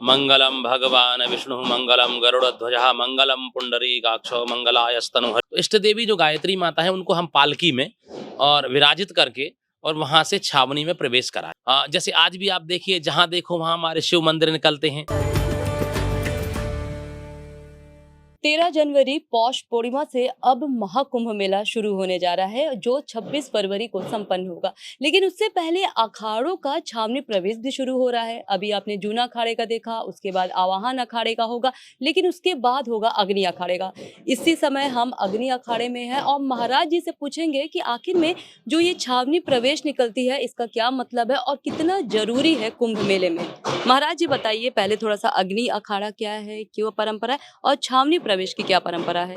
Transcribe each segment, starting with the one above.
मंगलम भगवान विष्णु मंगलम गरुड़ध्वजः मंगलम पुंडरीकाक्षो मंगलायस्तनु। इष्ट देवी जो गायत्री माता है उनको हम पालकी में और विराजित करके और वहां से छावनी में प्रवेश कराए। जैसे आज भी आप देखिए, जहां देखो वहां हमारे शिव मंदिर निकलते हैं। 13 जनवरी पौष पूर्णिमा से अब महाकुंभ मेला शुरू होने जा रहा है, जो 26 फरवरी को संपन्न होगा। लेकिन उससे पहले अखाड़ों का छावनी प्रवेश भी शुरू हो रहा है। अभी आपने जूना अखाड़े का देखा, उसके बाद आवाहन अखाड़े का होगा, लेकिन उसके बाद होगा अग्नि अखाड़े का। इसी समय हम अग्नि अखाड़े में हैं और महाराज जी से पूछेंगे कि आखिर में जो ये छावनी प्रवेश निकलती है, इसका क्या मतलब है और कितना जरूरी है कुंभ मेले में। महाराज जी बताइए पहले थोड़ा सा, अग्नि अखाड़ा क्या है, क्यों परंपरा है, और छावनी प्रवेश की क्या परंपरा है।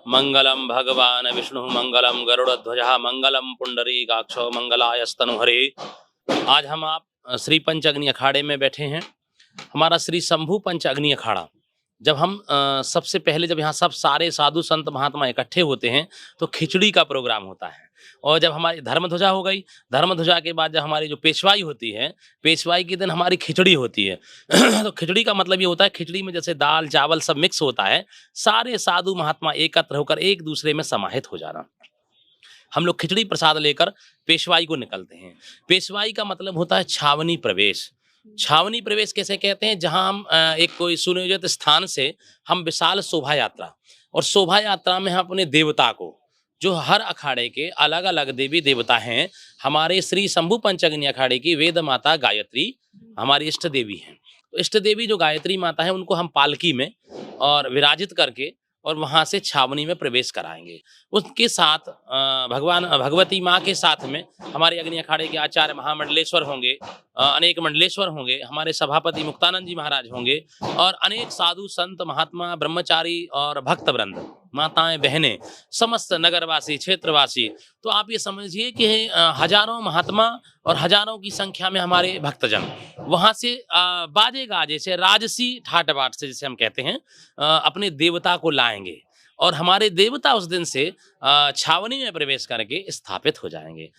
मंगलम भगवान विष्णु मंगलम गरुड़ध्वजः मंगलम पुंडरीकाक्षो मंगलायस्तनु हरे। आज हम आप श्री पंच अग्नि अखाड़े में बैठे हैं। हमारा श्री शंभु पंच अग्नि अखाड़ा, जब हम सबसे पहले जब यहाँ सब सारे साधु संत महात्मा इकट्ठे होते हैं तो खिचड़ी का प्रोग्राम होता है। और जब हमारी धर्मध्वजा हो गई, धर्मध्वजा के बाद जब हमारी जो पेशवाई होती है, पेशवाई के दिन हमारी खिचड़ी होती है। तो खिचड़ी का मतलब ये होता है, खिचड़ी में जैसे दाल चावल सब मिक्स होता है, सारे साधु महात्मा एकत्र होकर एक दूसरे में समाहित हो जाना। हम लोग खिचड़ी प्रसाद लेकर पेशवाई को निकलते हैं। पेशवाई का मतलब होता है छावनी प्रवेश। छावनी प्रवेश कैसे कहते हैं, जहां हम एक कोई सुनियोजित स्थान से हम विशाल शोभा यात्रा, और शोभा यात्रा में हम अपने देवता को, जो हर अखाड़े के अलग अलग देवी देवता हैं, हमारे श्री शंभु पंचअग्नि अखाड़े की वेद माता गायत्री हमारी इष्ट देवी हैं। तो इष्ट देवी जो गायत्री माता है उनको हम पालकी में और विराजित करके और वहां से छावनी में प्रवेश कराएंगे। उसके साथ भगवान भगवती माँ के साथ में हमारे अग्नि अखाड़े के आचार्य महामंडलेश्वर होंगे, अनेक मंडलेश्वर होंगे, हमारे सभापति मुक्तानंद जी महाराज होंगे, और अनेक साधु संत महात्मा ब्रह्मचारी और भक्त वृंद, माताएं बहनें, समस्त नगरवासी क्षेत्रवासी। तो आप ये समझिए कि हजारों महात्मा और हजारों की संख्या में हमारे भक्तजन वहां से बाजे गाजे से, राजसी ठाट बाट से जिसे हम कहते हैं, अपने देवता को लाएंगे, और हमारे देवता उस दिन से छावनी में प्रवेश करके स्थापित हो जाएंगे।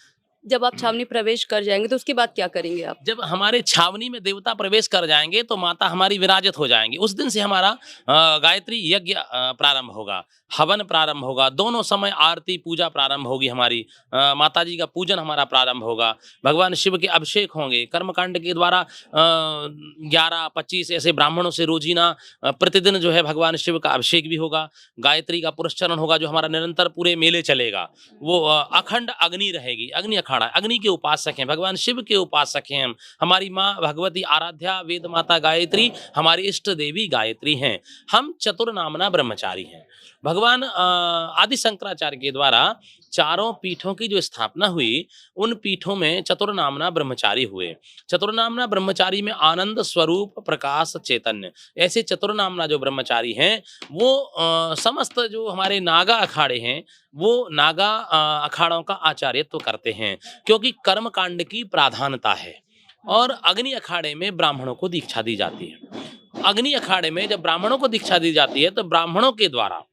जब आप छावनी प्रवेश कर जाएंगे तो उसके बाद क्या करेंगे आप। जब हमारे छावनी में देवता प्रवेश कर जाएंगे तो माता हमारी विराजित हो जाएंगी। उस दिन से हमारा गायत्री यज्ञ प्रारंभ होगा, हवन प्रारंभ होगा, दोनों समय आरती पूजा प्रारंभ होगी, हमारी माता जी का पूजन हमारा प्रारंभ होगा, भगवान शिव के अभिषेक होंगे। कर्मकांड के द्वारा 11-25 ऐसे ब्राह्मणों से रोजीना प्रतिदिन जो है भगवान शिव का अभिषेक भी होगा। गायत्री का पुरस्चरण होगा, जो हमारा निरंतर पूरे मेले चलेगा। वो अखंड अग्नि रहेगी। अग्नि अखाड़ा, अग्नि के उपासक हैं, भगवान शिव के उपासक हैं हम। हमारी माँ भगवती आराध्या वेद माता गायत्री हमारी इष्ट देवी गायत्री हैं। हम चतुर्नामना ब्रह्मचारी हैं। भगवान आदि शंकराचार्य के द्वारा चारों पीठों की जो स्थापना हुई, उन पीठों में चतुर्नामना ब्रह्मचारी हुए। चतुर्नामना ब्रह्मचारी में आनंद स्वरूप प्रकाश चैतन्य, ऐसे चतुर्नामना जो ब्रह्मचारी हैं वो समस्त जो हमारे नागा अखाड़े हैं वो नागा अखाड़ों का आचार्यत्व करते हैं, क्योंकि कर्म कांड की प्राधान्यता है। और अग्नि अखाड़े में ब्राह्मणों को दीक्षा दी जाती है। अग्नि अखाड़े में जब ब्राह्मणों को दीक्षा दी जाती है तो ब्राह्मणों के द्वारा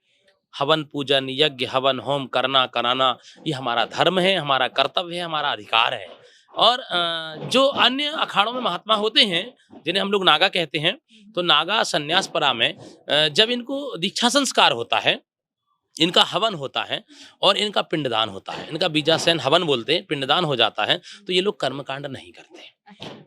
हवन पूजन यज्ञ हवन होम कराना ये हमारा धर्म है, हमारा कर्तव्य है, हमारा अधिकार है। और जो अन्य अखाड़ों में महात्मा होते हैं जिन्हें हम लोग नागा कहते हैं, तो नागा संन्यास परा में जब इनको दीक्षा संस्कार होता है, इनका हवन होता है और इनका पिंडदान होता है, इनका बीजासैन हवन बोलते हैं, पिंडदान हो जाता है, तो ये लोग कर्मकांड नहीं करते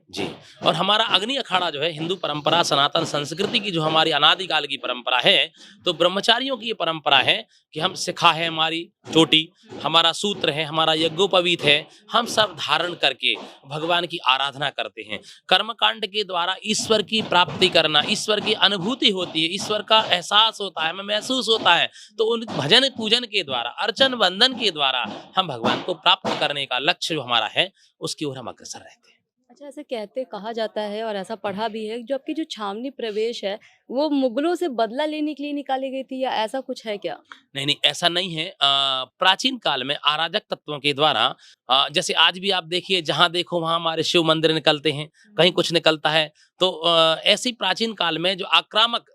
जी। और हमारा अग्नि अखाड़ा जो है हिंदू परंपरा सनातन संस्कृति की जो हमारी अनादिकाल की परंपरा है, तो ब्रह्मचारियों की ये परंपरा है कि हम शिखा है, हमारी चोटी, हमारा सूत्र है, हमारा यज्ञोपवीत है, हम सब धारण करके भगवान की आराधना करते हैं। कर्मकांड के द्वारा ईश्वर की प्राप्ति करना, ईश्वर की अनुभूति होती है, ईश्वर का एहसास होता है, हमें महसूस होता है। तो उन भजन पूजन के द्वारा, अर्चन वंदन के द्वारा हम भगवान को प्राप्त करने का लक्ष्य जो हमारा है उसकी ओर हम अग्रसर रहते हैं। अच्छा, ऐसे कहा जाता है और ऐसा पढ़ा भी है, जो आपकी जो छावनी प्रवेश है वो मुगलों से बदला लेने के लिए निकाली गई थी, या ऐसा कुछ है क्या। नहीं, ऐसा नहीं है। प्राचीन काल में अराजक तत्वों के द्वारा, जैसे आज भी आप देखिए, जहां देखो वहां हमारे शिव मंदिर निकलते हैं, कहीं कुछ निकलता है। तो ऐसी प्राचीन काल में जो आक्रामक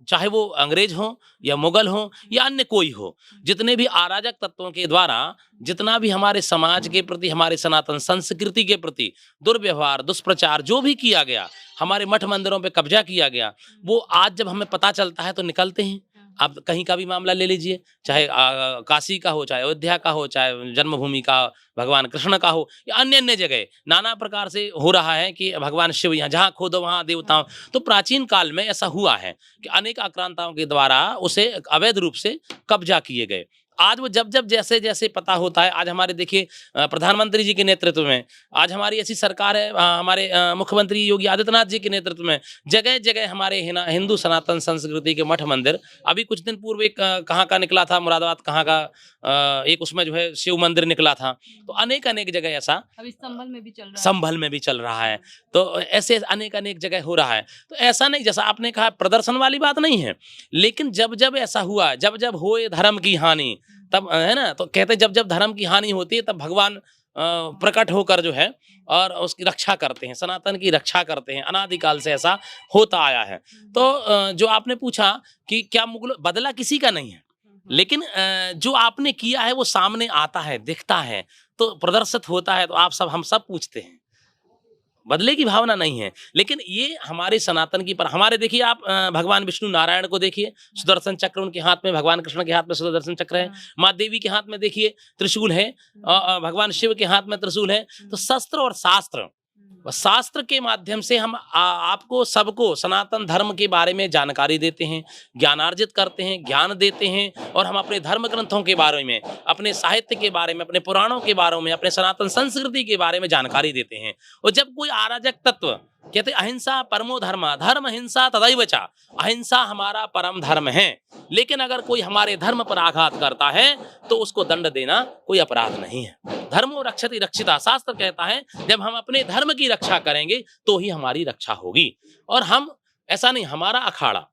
चाहे वो अंग्रेज हो या मुगल हो या अन्य कोई हो, जितने भी अराजक तत्वों के द्वारा जितना भी हमारे समाज के प्रति, हमारे सनातन संस्कृति के प्रति दुर्व्यवहार, दुष्प्रचार जो भी किया गया, हमारे मठ मंदिरों पे कब्जा किया गया, वो आज जब हमें पता चलता है तो निकलते हैं। आप कहीं का भी मामला ले लीजिए, चाहे काशी का हो, चाहे अयोध्या का हो, चाहे जन्मभूमि का भगवान कृष्ण का हो या अन्य अन्य जगह नाना प्रकार से हो रहा है कि भगवान शिव यहाँ जहाँ खोदो वहाँ देवताओं। तो प्राचीन काल में ऐसा हुआ है कि अनेक आक्रांताओं के द्वारा उसे अवैध रूप से कब्जा किए गए। आज वो जब जब जैसे जैसे पता होता है, आज हमारे देखिए प्रधानमंत्री जी के नेतृत्व में आज हमारी ऐसी सरकार है, हमारे मुख्यमंत्री योगी आदित्यनाथ जी के नेतृत्व में जगह जगह हमारे हिंदू सनातन संस्कृति के मठ मंदिर, अभी कुछ दिन पूर्व एक कहाँ का निकला था, मुरादाबाद कहाँ का एक उसमें जो है शिव मंदिर निकला था। तो अनेक अनेक जगह ऐसा अभी संभल में भी चल रहा है, संभल में भी चल रहा है। तो ऐसे अनेक अनेक जगह हो रहा है। तो ऐसा नहीं, जैसा आपने कहा प्रदर्शन वाली बात नहीं है, लेकिन जब जब ऐसा हुआ, जब जब होए धर्म की हानि, तब है ना, तो कहते जब जब धर्म की हानि होती है तब भगवान प्रकट होकर जो है और उसकी रक्षा करते हैं, सनातन की रक्षा करते हैं। अनादिकाल से ऐसा होता आया है। तो जो आपने पूछा कि क्या मुगल, बदला किसी का नहीं है, लेकिन जो आपने किया है वो सामने आता है, दिखता है, तो प्रदर्शित होता है, तो आप सब, हम सब पूछते हैं। बदले की भावना नहीं है, लेकिन ये हमारे सनातन की पर हमारे देखिए आप भगवान विष्णु नारायण को देखिए, सुदर्शन चक्र उनके हाथ में, भगवान कृष्ण के हाथ में सुदर्शन चक्र है, माँ देवी के हाथ में देखिए त्रिशूल है, भगवान शिव के हाथ में त्रिशूल है। तो शस्त्र और शास्त्र के माध्यम से हम आपको सबको सनातन धर्म के बारे में जानकारी देते हैं, ज्ञानार्जित करते हैं, ज्ञान देते हैं, और हम अपने धर्म ग्रंथों के बारे में, अपने साहित्य के बारे में, अपने पुराणों के बारे में, अपने सनातन संस्कृति के बारे में जानकारी देते हैं। और जब कोई अराजक तत्व, कहते अहिंसा परमो धर्म, धर्म हिंसा तदैव च, अहिंसा हमारा परम धर्म है, लेकिन अगर कोई हमारे धर्म पर आघात करता है तो उसको दंड देना कोई अपराध नहीं है। धर्मो रक्षति रक्षिता, शास्त्र कहता है जब हम अपने धर्म की रक्षा करेंगे तो ही हमारी रक्षा होगी। और हम ऐसा नहीं, हमारा अखाड़ा,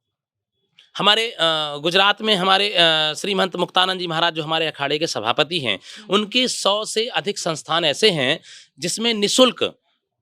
हमारे गुजरात में हमारे श्री महंत मुक्तानंद जी महाराज जो हमारे अखाड़े के सभापति हैं, उनके 100 से अधिक संस्थान ऐसे हैं जिसमें निःशुल्क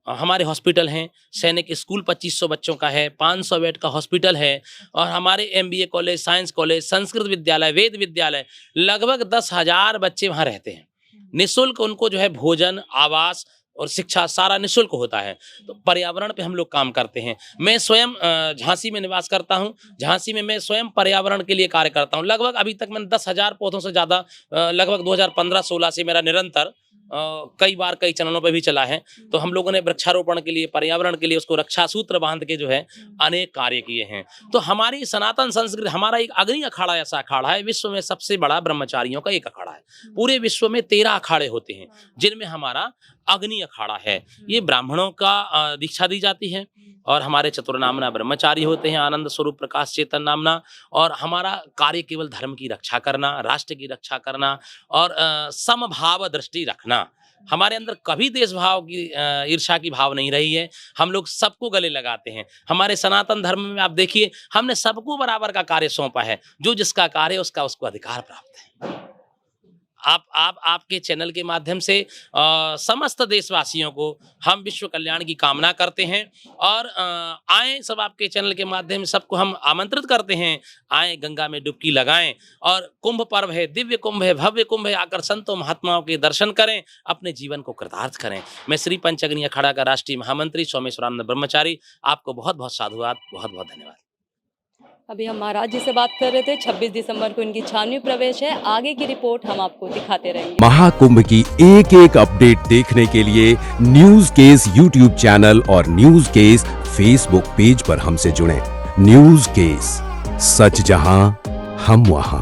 हमारे हॉस्पिटल हैं। सैनिक स्कूल 2500 बच्चों का है, 500 बेड का हॉस्पिटल है, और हमारे MBA college, science college, Sanskrit विद्यालय, वेद विद्यालय, लगभग 10,000 बच्चे वहाँ रहते हैं। निःशुल्क उनको जो है भोजन, आवास और शिक्षा सारा निःशुल्क होता है। तो पर्यावरण पे हम लोग काम करते हैं। मैं स्वयं झांसी में निवास करता हूँ। झांसी में मैं स्वयं पर्यावरण के लिए कार्य करता हूँ। लगभग अभी तक मैंने 10,000 पौधों से ज़्यादा, लगभग 2015-16 से मेरा निरंतर कई बार कई चैनलों पर भी चला है। तो हम लोगों ने वृक्षारोपण के लिए, पर्यावरण के लिए, उसको रक्षा सूत्र बांध के जो है अनेक कार्य किए हैं। तो हमारी सनातन संस्कृति, हमारा एक अग्नि अखाड़ा ऐसा अखाड़ा है, विश्व में सबसे बड़ा ब्रह्मचारियों का एक अखाड़ा है। पूरे विश्व में 13 अखाड़े होते हैं जिनमें हमारा अग्नि अखाड़ा है। ये ब्राह्मणों का दीक्षा दी जाती है, और हमारे चतुर्नामना ब्रह्मचारी होते हैं, आनंद स्वरूप प्रकाश चेतन नामना। और हमारा कार्य केवल धर्म की रक्षा करना, राष्ट्र की रक्षा करना और समभाव दृष्टि रखना। हमारे अंदर कभी देशभाव की, ईर्ष्या की भाव नहीं रही है। हम लोग सबको गले लगाते हैं। हमारे सनातन धर्म में आप देखिए, हमने सबको बराबर का कार्य सौंपा है। जो जिसका कार्य है उसका उसको अधिकार प्राप्त है। आपके चैनल के माध्यम से समस्त देशवासियों को हम विश्व कल्याण की कामना करते हैं, और आए सब आपके चैनल के माध्यम से सबको हम आमंत्रित करते हैं, आए गंगा में डुबकी लगाएं। और कुंभ पर्व है, दिव्य कुंभ है, भव्य कुंभ है, आकर संतों महात्माओं के दर्शन करें, अपने जीवन को कृतार्थ करें। मैं श्री पंचअग्नि अखाड़ा का राष्ट्रीय महामंत्री सोमेश्वरानंद ब्रह्मचारी, आपको बहुत बहुत साधुवाद, बहुत बहुत धन्यवाद। अभी हम महाराज जी से बात कर रहे थे। 26 दिसंबर को इनकी छावनी प्रवेश है। आगे की रिपोर्ट हम आपको दिखाते रहेंगे। महाकुंभ की एक एक अपडेट देखने के लिए न्यूज केस यूट्यूब चैनल और न्यूज केस फेसबुक पेज पर हमसे जुड़ें। न्यूज केस, सच जहां हम वहां।